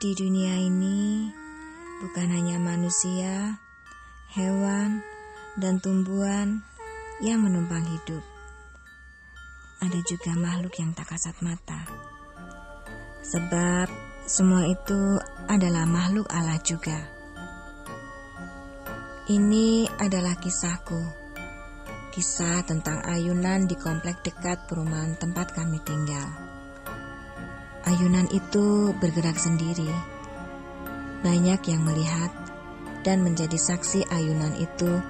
Di dunia ini bukan hanya manusia, hewan, dan tumbuhan yang menumpang hidup. Ada juga makhluk yang tak kasat mata. Sebab semua itu adalah makhluk Allah juga. Ini adalah kisahku. Kisah tentang ayunan di komplek dekat perumahan tempat kami tinggal. Ayunan itu bergerak sendiri. Banyak yang melihat dan menjadi saksi ayunan itu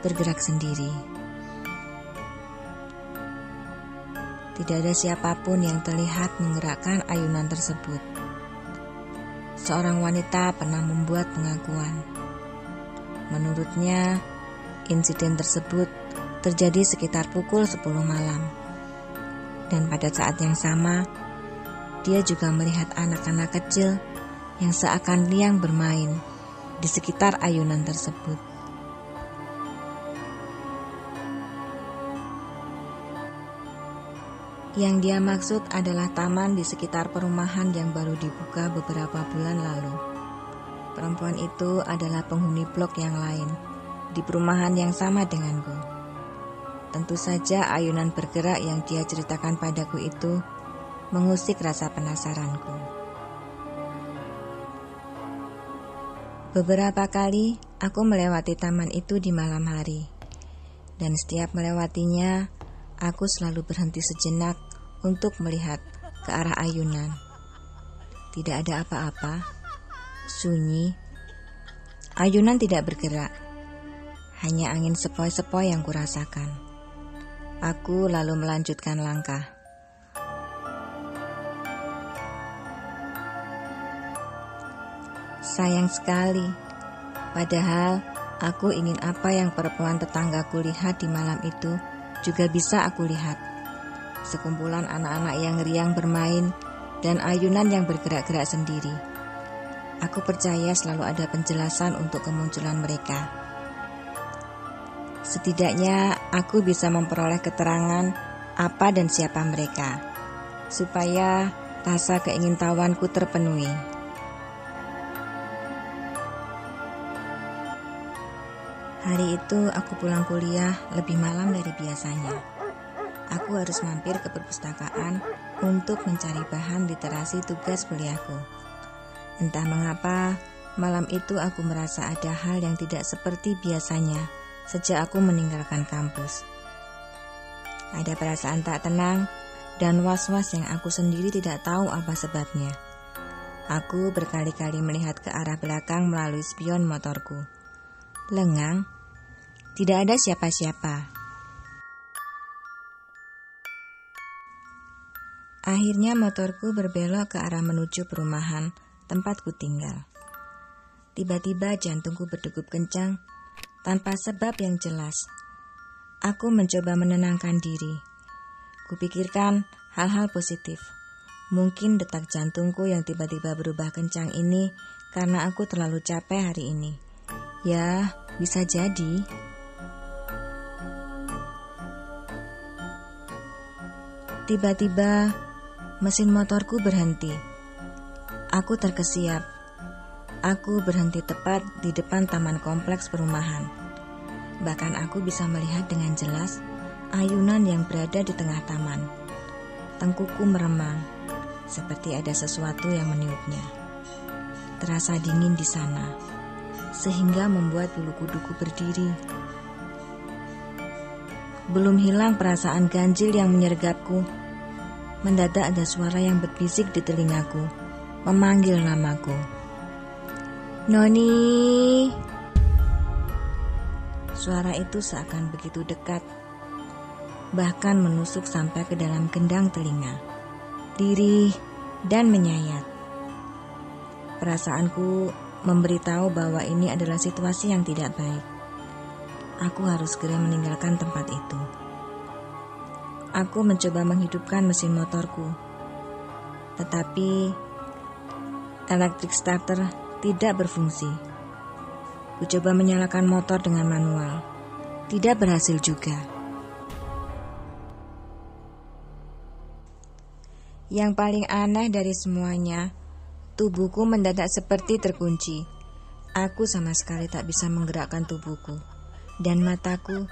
bergerak sendiri. Tidak ada siapapun yang terlihat menggerakkan ayunan tersebut. Seorang wanita pernah membuat pengakuan. Menurutnya, insiden tersebut terjadi sekitar pukul 10 malam. Dan pada saat yang sama, dia juga melihat anak-anak kecil yang seakan liang bermain di sekitar ayunan tersebut. Yang dia maksud adalah taman di sekitar perumahan yang baru dibuka beberapa bulan lalu. Perempuan itu adalah penghuni blok yang lain di perumahan yang sama denganku. Tentu saja ayunan bergerak yang dia ceritakan padaku itu mengusik rasa penasaranku. Beberapa kali aku melewati taman itu di malam hari, dan setiap melewatinya, aku selalu berhenti sejenak untuk melihat ke arah ayunan. Tidak ada apa-apa, sunyi. Ayunan tidak bergerak, hanya angin sepoi-sepoi yang kurasakan. Aku lalu melanjutkan langkah. Sayang sekali, padahal aku ingin apa yang perempuan tetanggaku lihat di malam itu juga bisa aku lihat. Sekumpulan anak-anak yang riang bermain dan ayunan yang bergerak-gerak sendiri. Aku percaya selalu ada penjelasan untuk kemunculan mereka. Setidaknya aku bisa memperoleh keterangan apa dan siapa mereka, supaya rasa keingintahuanku terpenuhi. Hari itu aku pulang kuliah lebih malam dari biasanya. Aku harus mampir ke perpustakaan untuk mencari bahan literasi tugas kuliahku. Entah mengapa, malam itu aku merasa ada hal yang tidak seperti biasanya sejak aku meninggalkan kampus. Ada perasaan tak tenang dan was-was yang aku sendiri tidak tahu apa sebabnya. Aku berkali-kali melihat ke arah belakang melalui spion motorku. Lengang, tidak ada siapa-siapa. Akhirnya motorku berbelok ke arah menuju perumahan tempatku tinggal. Tiba-tiba jantungku berdegup kencang tanpa sebab yang jelas. Aku mencoba menenangkan diri. Kupikirkan hal-hal positif. Mungkin detak jantungku yang tiba-tiba berubah kencang ini karena aku terlalu capek hari ini. Ya, bisa jadi. Tiba-tiba mesin motorku berhenti. Aku terkesiap. Aku berhenti tepat di depan taman kompleks perumahan. Bahkan aku bisa melihat dengan jelas ayunan yang berada di tengah taman. Tengkukku meremang, seperti ada sesuatu yang meniupnya. Terasa dingin di sana, sehingga membuat bulu kuduku berdiri. Belum hilang perasaan ganjil yang menyergapku. Mendadak ada suara yang berbisik di telingaku, memanggil namaku. Noni. Suara itu seakan begitu dekat, bahkan menusuk sampai ke dalam gendang telinga, lirih dan menyayat. Perasaanku memberitahu bahwa ini adalah situasi yang tidak baik. Aku harus segera meninggalkan tempat itu. Aku mencoba menghidupkan mesin motorku, tetapi electric starter tidak berfungsi. Ku coba menyalakan motor dengan manual. Tidak berhasil juga. Yang paling aneh dari semuanya, Tubuhku mendadak seperti terkunci. Aku sama sekali tak bisa menggerakkan tubuhku. Dan mataku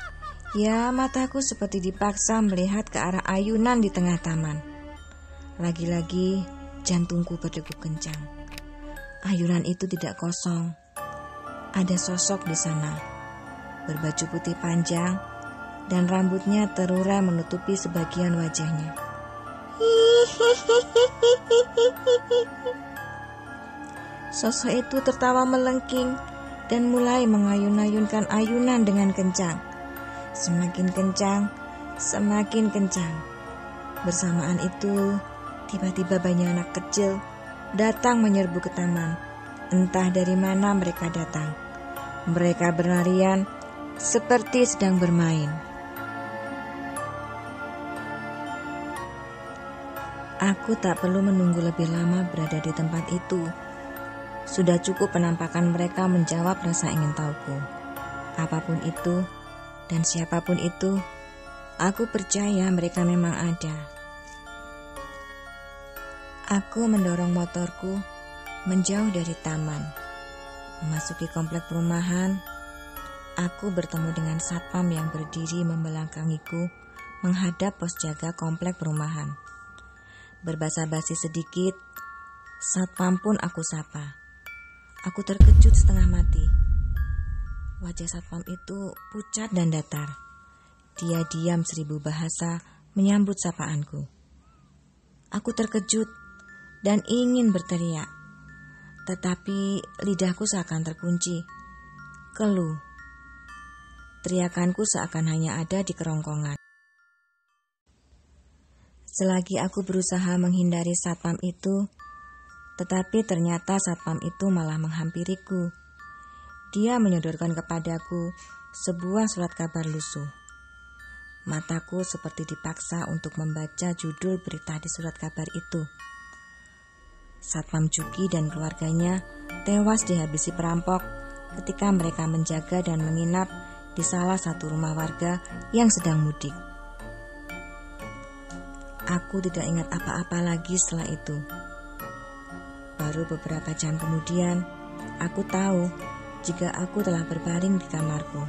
seperti dipaksa melihat ke arah ayunan di tengah taman. Lagi-lagi jantungku berdegup kencang. Ayunan itu tidak kosong. Ada sosok di sana, berbaju putih panjang dan rambutnya terurai menutupi sebagian wajahnya. Sosok itu tertawa melengking dan mulai mengayun-ayunkan ayunan dengan kencang. Semakin kencang, semakin kencang. Bersamaan itu, tiba-tiba banyak anak kecil datang menyerbu ke taman. Entah dari mana mereka datang. Mereka berlarian seperti sedang bermain. Aku tak perlu menunggu lebih lama berada di tempat itu. Sudah cukup penampakan mereka menjawab rasa ingin tahuku. Apapun itu dan siapapun itu, aku percaya mereka memang ada. Aku mendorong motorku menjauh dari taman. Memasuki komplek perumahan, aku bertemu dengan satpam yang berdiri membelakangiku menghadap pos jaga komplek perumahan. Berbasa-basi sedikit, satpam pun aku sapa. Aku terkejut setengah mati. Wajah satpam itu pucat dan datar. Dia diam 1000 bahasa menyambut sapaanku. Aku terkejut dan ingin berteriak. Tetapi lidahku seakan terkunci. Keluh. Teriakanku seakan hanya ada di kerongkongan. Selagi aku berusaha menghindari satpam itu, tetapi ternyata satpam itu malah menghampiriku. Dia menyodorkan kepadaku sebuah surat kabar lusuh. Mataku seperti dipaksa untuk membaca judul berita di surat kabar itu. Satpam Juki dan keluarganya tewas dihabisi perampok ketika mereka menjaga dan menginap di salah satu rumah warga yang sedang mudik. Aku tidak ingat apa-apa lagi setelah itu. Baru beberapa jam kemudian, aku tahu jika aku telah berbaring di kamarku.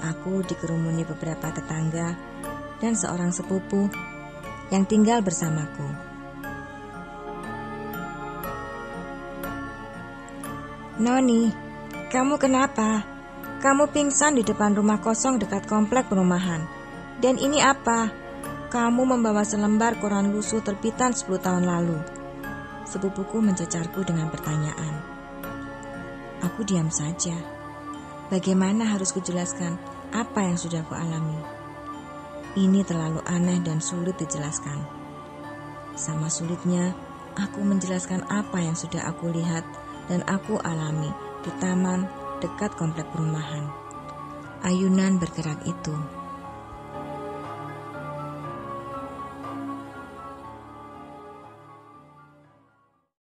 Aku dikerumuni beberapa tetangga dan seorang sepupu yang tinggal bersamaku. "Noni, kamu kenapa? Kamu pingsan di depan rumah kosong dekat komplek perumahan. Dan ini apa? Kamu membawa selembar koran lusuh terbitan 10 tahun lalu." Sepupuku mencecarku dengan pertanyaan. Aku diam saja. Bagaimana harus kujelaskan apa yang sudah kualami? Ini terlalu aneh dan sulit dijelaskan. Sama sulitnya aku menjelaskan apa yang sudah aku lihat dan aku alami di taman dekat komplek perumahan. Ayunan bergerak itu